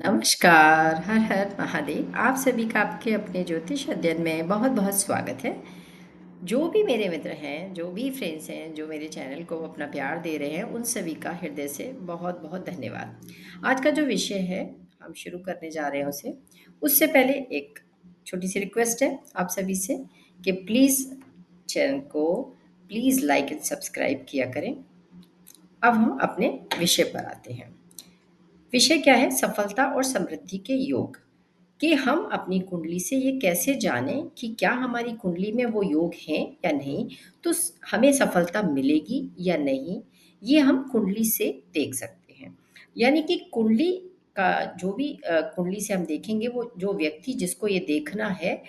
नमस्कार, हर हर महादेव। आप सभी का आपके अपने ज्योतिष अध्ययन में बहुत बहुत स्वागत है। जो भी मेरे मित्र हैं, जो भी फ्रेंड्स हैं, जो मेरे चैनल को अपना प्यार दे रहे हैं, उन सभी का हृदय से बहुत बहुत धन्यवाद। आज का जो विषय है, हम शुरू करने जा रहे हैं उसे। उससे पहले एक छोटी सी रिक्वेस्ट है आप सभी से कि प्लीज़ चैनल को प्लीज़ लाइक एंड सब्सक्राइब किया करें। अब हम अपने विषय पर आते हैं। विषय क्या है? सफलता और समृद्धि के योग। कि हम अपनी कुंडली से ये कैसे जानें कि क्या हमारी कुंडली में वो योग हैं या नहीं, तो हमें सफलता मिलेगी या नहीं, ये हम कुंडली से देख सकते हैं। यानी कि कुंडली का जो भी कुंडली से हम देखेंगे, वो जो व्यक्ति जिसको ये देखना है,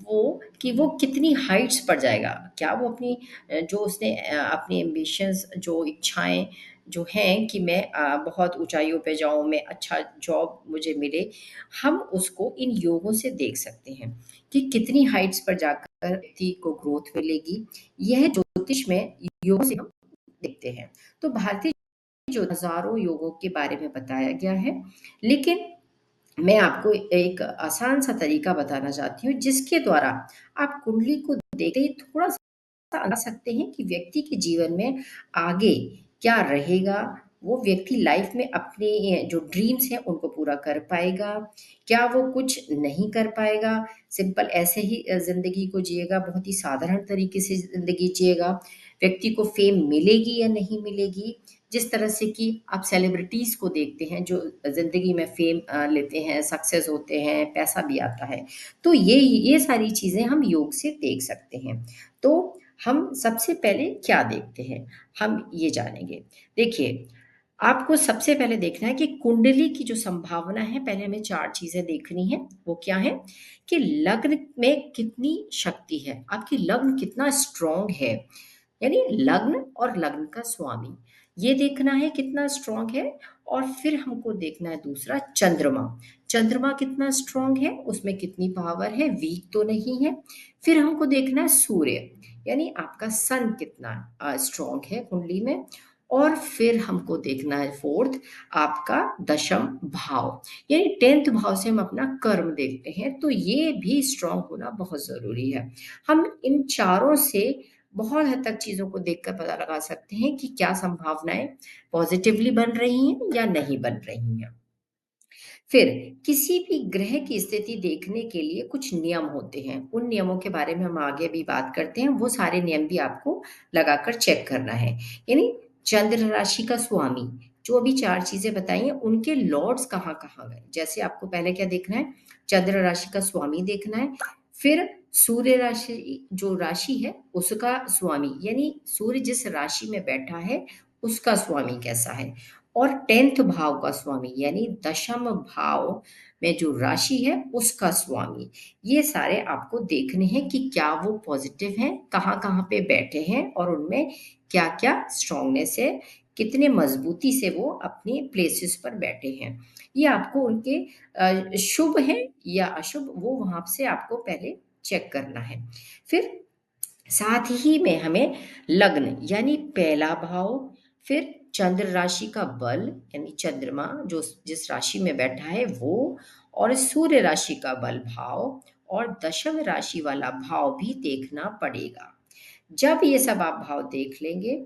वो कि वो कितनी हाइट्स पर जाएगा। क्या वो अपनी जो उसने अपनी एम्बिशंस, जो इच्छाएं जो हैं कि मैं बहुत ऊंचाइयों पे जाऊं, मैं अच्छा जॉब मुझे मिले, हम उसको इन योगों से देख सकते हैं कि कितनी हाइट्स पर जाकर व्यक्ति को ग्रोथ मिलेगी। यह ज्योतिष में योग से हम देखते हैं। तो भारतीय जो हजारों योगों के बारे में बताया गया है, लेकिन मैं आपको एक आसान सा तरीका बताना चाहती हूँ जिसके द्वारा आप कुंडली को देखते ही थोड़ा सा अंदाज सकते हैं कि व्यक्ति के जीवन में आगे क्या रहेगा। वो व्यक्ति लाइफ में अपने जो ड्रीम्स हैं उनको पूरा कर पाएगा, क्या वो कुछ नहीं कर पाएगा, सिंपल ऐसे ही ज़िंदगी को जिएगा, बहुत ही साधारण तरीके से ज़िंदगी जिएगा। व्यक्ति को फेम मिलेगी या नहीं मिलेगी। जिस तरह से कि आप सेलिब्रिटीज़ को देखते हैं जो ज़िंदगी में फेम लेते हैं, सक्सेस होते हैं, पैसा भी आता है। तो ये सारी चीज़ें हम योग से देख सकते हैं। तो हम सबसे पहले क्या देखते हैं, हम ये जानेंगे। देखिए, आपको सबसे पहले देखना है कि कुंडली की जो संभावना है, पहले हमें 4 चीज़ें देखनी है। वो क्या है? कि लग्न में कितनी शक्ति है, आपकी लग्न कितना स्ट्रॉन्ग है, यानी लग्न और लग्न का स्वामी, ये देखना है कितना स्ट्रॉन्ग है। और फिर हमको देखना है दूसरा चंद्रमा। चंद्रमा कितना स्ट्रॉन्ग है, उसमें कितनी पावर है, वीक तो नहीं है। फिर हमको देखना है सूर्य, यानी आपका सन कितना स्ट्रॉन्ग है कुंडली में। और फिर हमको देखना है फोर्थ, आपका दशम भाव, यानी 10th भाव से हम अपना कर्म देखते हैं। तो ये भी स्ट्रॉन्ग होना बहुत ज़रूरी है। हम इन चारों से बहुत हद तक चीज़ों को देखकर पता लगा सकते हैं कि क्या संभावनाएं पॉजिटिवली बन रही हैं या नहीं बन रही हैं। फिर किसी भी ग्रह की स्थिति देखने के लिए कुछ नियम होते हैं। उन नियमों के बारे में हम आगे भी बात करते हैं। वो सारे नियम भी आपको लगाकर चेक करना है। यानी चंद्र राशि का स्वामी, जो अभी 4 चीज़ें बताई हैं, उनके लॉर्ड्स कहाँ-कहाँ गए। जैसे आपको पहले क्या देखना है? चंद्र राशि का स्वामी देखना है। फिर सूर्य राशि जो राशि है, उसका स्वामी, यानी सूर्य जिस राशि में बैठा है, उसका स्वामी कैसा है। और 10th भाव का स्वामी, यानी दशम भाव में जो राशि है उसका स्वामी। ये सारे आपको देखने हैं कि क्या वो पॉजिटिव हैं, कहाँ-कहाँ पे बैठे हैं और उनमें क्या-क्या स्ट्रॉन्गनेस है, कितने मजबूती से वो अपनी प्लेसेस पर बैठे हैं। ये आपको उनके शुभ हैं या अशुभ, वो वहाँ से आपको पहले चेक करना है। फिर साथ ही में हमें लग्न यानी पहला भाव, फिर चंद्र राशि का बल यानी चंद्रमा जो जिस राशि में बैठा है वो, और सूर्य राशि का बल भाव, और दशम राशि वाला भाव भी देखना पड़ेगा। जब ये सब आप भाव देख लेंगे,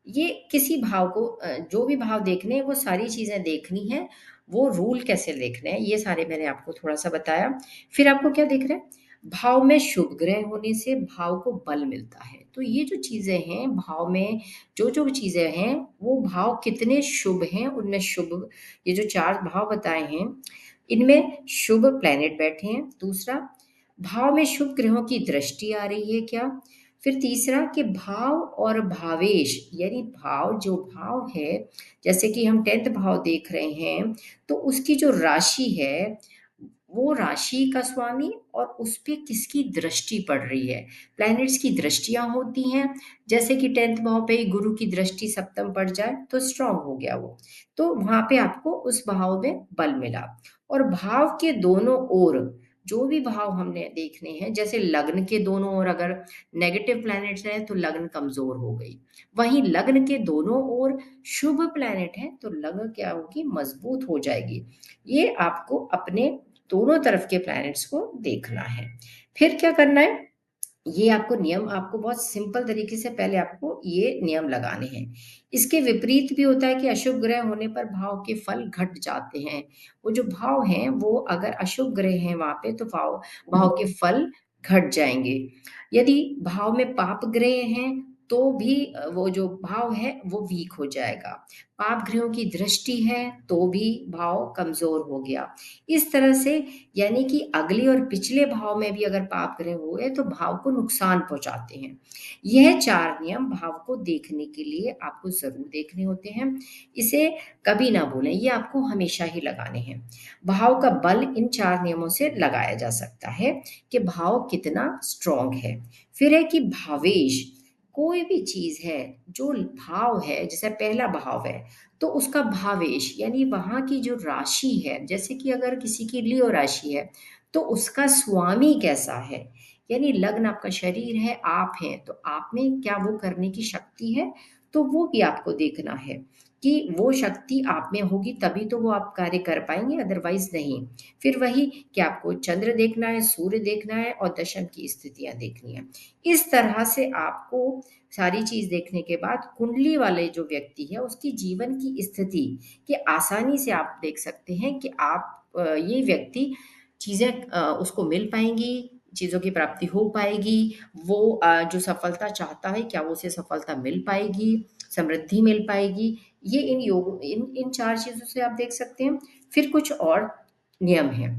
ये किसी भाव को जो भी भाव देखने हैं वो सारी चीज़ें देखनी है। वो रूल कैसे देखने हैं ये सारे मैंने आपको थोड़ा-सा बताया। फिर आपको क्या देखना है? भाव में शुभ ग्रह होने से भाव को बल मिलता है। तो ये जो चीज़ें हैं भाव में, जो-जो चीज़ें हैं वो भाव कितने शुभ हैं, उनमें शुभ, ये जो 4 भाव बताए हैं, इनमें शुभ प्लैनेट बैठे हैं। दूसरा, भाव में शुभ ग्रहों की दृष्टि आ रही है क्या? फिर तीसरा कि भाव और भावेश, यानी भाव जो भाव है, जैसे कि हम 10th भाव देख रहे हैं, तो उसकी जो राशि है, वो राशि का स्वामी और उस पे किसकी दृष्टि पड़ रही है। प्लैनेट्स की दृष्टियाँ होती हैं, जैसे कि 10th भाव पे ही गुरु की दृष्टि सप्तम पड़ जाए तो स्ट्रॉन्ग हो गया वो। तो वहाँ पे आपको उस भाव में बल मिला। और भाव के दोनों ओर जो भी भाव हमने देखने हैं, जैसे लग्न के दोनों ओर अगर नेगेटिव प्लैनेट्स हैं तो लग्न कमजोर हो गई, वहीं लग्न के दोनों ओर शुभ प्लैनेट है तो लग्न क्या होगी, मजबूत हो जाएगी। ये आपको अपने दोनों तरफ के प्लैनेट्स को देखना है। फिर क्या करना है, ये आपको नियम, आपको बहुत सिंपल तरीके से पहले आपको ये नियम लगाने हैं। इसके विपरीत भी होता है कि अशुभ ग्रह होने पर भाव के फल घट जाते हैं। वो जो भाव हैं वो अगर अशुभ ग्रह हैं वहाँ पे तो भाव भाव के फल घट जाएँगे। यदि भाव में पाप ग्रह हैं तो भी वो जो भाव है वो वीक हो जाएगा। पाप ग्रहों की दृष्टि है तो भी भाव कमज़ोर हो गया। इस तरह से यानी कि अगले और पिछले भाव में भी अगर पाप ग्रह हुए तो भाव को नुकसान पहुंचाते हैं। यह 4 नियम भाव को देखने के लिए आपको ज़रूर देखने होते हैं। इसे कभी ना भूलें, ये आपको हमेशा ही लगाने हैं। भाव का बल इन 4 नियमों से लगाया जा सकता है कि भाव कितना स्ट्रॉन्ग है। फिर है कि भावेश, कोई भी चीज़ है, जो भाव है, जैसे पहला भाव है तो उसका भावेश यानी वहाँ की जो राशि है, जैसे कि अगर किसी की लियो राशि है, तो उसका स्वामी कैसा है? यानी लग्न आपका शरीर है, आप हैं, तो आप में क्या वो करने की शक्ति है? तो वो भी आपको देखना है कि वो शक्ति आप में होगी तभी तो वो आप कार्य कर पाएँगे, अदरवाइज़ नहीं। फिर वही कि आपको चंद्र देखना है, सूर्य देखना है और दशम की स्थितियाँ देखनी है। इस तरह से आपको सारी चीज़ देखने के बाद कुंडली वाले जो व्यक्ति है उसकी जीवन की स्थिति कि आसानी से आप देख सकते हैं कि आप ये व्यक्ति चीज़ें उसको मिल पाएँगी, चीज़ों की प्राप्ति हो पाएगी, वो जो सफलता चाहता है क्या वो उसे सफलता मिल पाएगी, समृद्धि मिल पाएगी, ये इन 4 चीज़ों से आप देख सकते हैं। फिर कुछ और नियम हैं।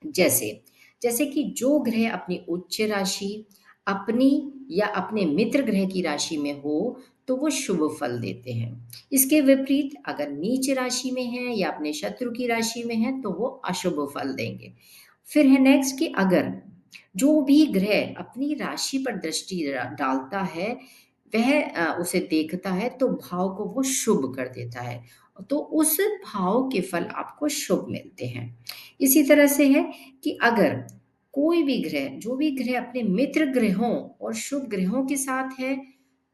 जैसे जैसे कि जो ग्रह अपनी उच्च राशि, अपनी या अपने मित्र ग्रह की राशि में हो, तो वो शुभ फल देते हैं। इसके विपरीत अगर नीच राशि में है या अपने शत्रु की राशि में है, तो वो अशुभ फल देंगे। फिर है नेक्स्ट कि अगर जो भी ग्रह अपनी राशि पर दृष्टि डालता है, वह उसे देखता है तो भाव को वो शुभ कर देता है। तो उस भाव के फल आपको शुभ मिलते हैं। इसी तरह से है कि अगर कोई भी ग्रह, जो भी ग्रह अपने मित्र ग्रहों और शुभ ग्रहों के साथ है,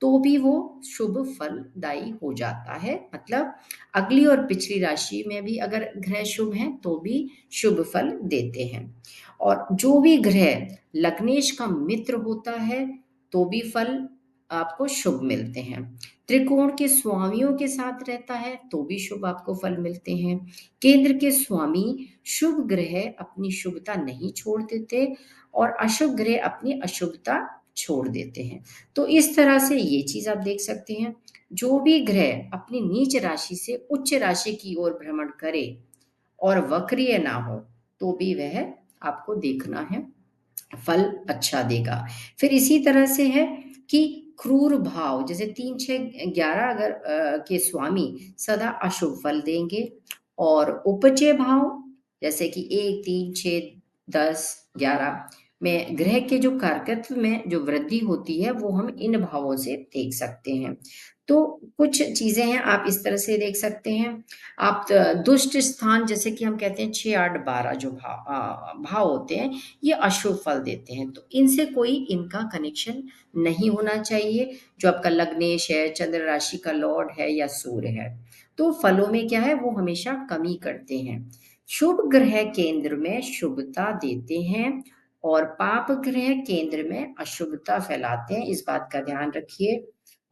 तो भी वो शुभ फलदायी हो जाता है। मतलब अगली और पिछली राशि में भी अगर ग्रह शुभ हैं, तो भी शुभ फल देते हैं। और जो भी ग्रह लग्नेश का मित्र होता है, तो भी फल आपको शुभ मिलते हैं। त्रिकोण के स्वामियों के साथ रहता है, तो भी शुभ आपको फल मिलते हैं। केंद्र के स्वामी शुभ ग्रह अपनी शुभता नहीं छोड़ देते और अशुभ ग्रह अपनी अशुभता छोड़ देते हैं। तो इस तरह से ये चीज़ आप देख सकते हैं। जो भी ग्रह अपनी नीच राशि से उच्च राशि की ओर भ्रमण करे और वक्रीय ना हो, तो भी वह आपको देखना है, फल अच्छा देगा। फिर इसी तरह से है कि क्रूर भाव जैसे 3, 6, 11 अगर के स्वामी सदा अशुभ फल देंगे और उपजय भाव जैसे कि 1, 3, 6, 10, 11 में ग्रह के जो कारकत्व में जो वृद्धि होती है वो हम इन भावों से देख सकते हैं। तो कुछ चीज़ें हैं आप इस तरह से देख सकते हैं। आप दुष्ट स्थान जैसे कि हम कहते हैं 6, 8, 12 जो भाव होते हैं, ये अशुभ फल देते हैं, तो इनसे कोई इनका कनेक्शन नहीं होना चाहिए। जो आपका लग्नेश है, चंद्र राशि का लॉर्ड है या सूर्य है, तो फलों में क्या है वो हमेशा कमी करते हैं। शुभ ग्रह केंद्र में शुभता देते हैं और पाप ग्रह केंद्र में अशुभता फैलाते हैं, इस बात का ध्यान रखिए।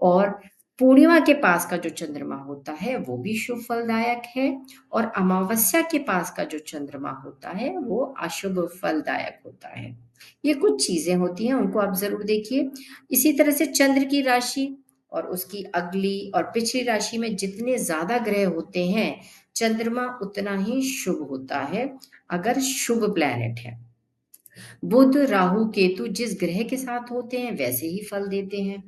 और पूर्णिमा के पास का जो चंद्रमा होता है वो भी शुभ फलदायक है और अमावस्या के पास का जो चंद्रमा होता है वो अशुभ फलदायक होता है। ये कुछ चीजें होती हैं, उनको आप जरूर देखिए। इसी तरह से चंद्र की राशि और उसकी अगली और पिछली राशि में जितने ज्यादा ग्रह होते हैं, चंद्रमा उतना ही शुभ होता है अगर शुभ प्लैनेट है। बुध, राहु, केतु जिस ग्रह के साथ होते हैं वैसे ही फल देते हैं।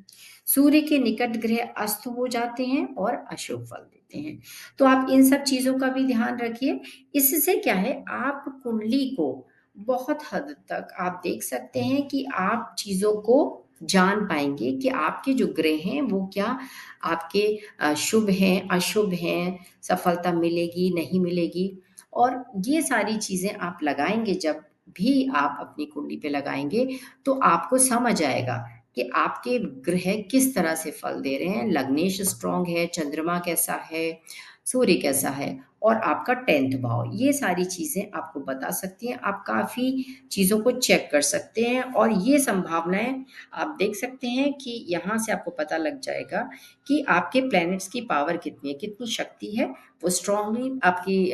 सूर्य के निकट ग्रह अस्त हो जाते हैं और अशुभ फल देते हैं। तो आप इन सब चीजों का भी ध्यान रखिए। इससे क्या है, आप कुंडली को बहुत हद तक आप देख सकते हैं कि आप चीजों को जान पाएंगे कि आपके जो ग्रह हैं वो क्या आपके शुभ हैं, अशुभ हैं, सफलता मिलेगी, नहीं मिलेगी। और ये सारी चीजें आप लगाएंगे जब भी आप अपनी कुंडली पे लगाएँगे, तो आपको समझ आएगा कि आपके ग्रह किस तरह से फल दे रहे हैं, लग्नेश स्ट्रॉन्ग है, चंद्रमा कैसा है, सूर्य कैसा है और आपका 10th भाव। ये सारी चीज़ें आपको बता सकती हैं। आप काफ़ी चीज़ों को चेक कर सकते हैं और ये संभावनाएँ आप देख सकते हैं कि यहाँ से आपको पता लग जाएगा कि आपके प्लैनेट्स की पावर कितनी है, कितनी शक्ति है, वो स्ट्रॉन्गली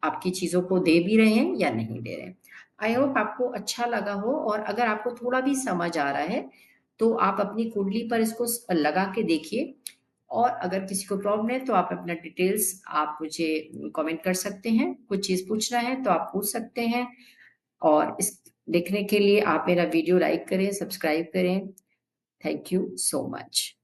आपकी चीज़ों को दे भी रहे हैं या नहीं दे रहे हैं। आई होप आपको अच्छा लगा हो और अगर आपको थोड़ा भी समझ आ रहा है, तो आप अपनी कुंडली पर इसको लगा के देखिए और अगर किसी को प्रॉब्लम है तो आप अपना डिटेल्स आप मुझे कमेंट कर सकते हैं। कुछ चीज़ पूछना है तो आप पूछ सकते हैं और इस देखने के लिए आप मेरा वीडियो लाइक करें, सब्सक्राइब करें। Thank you so much.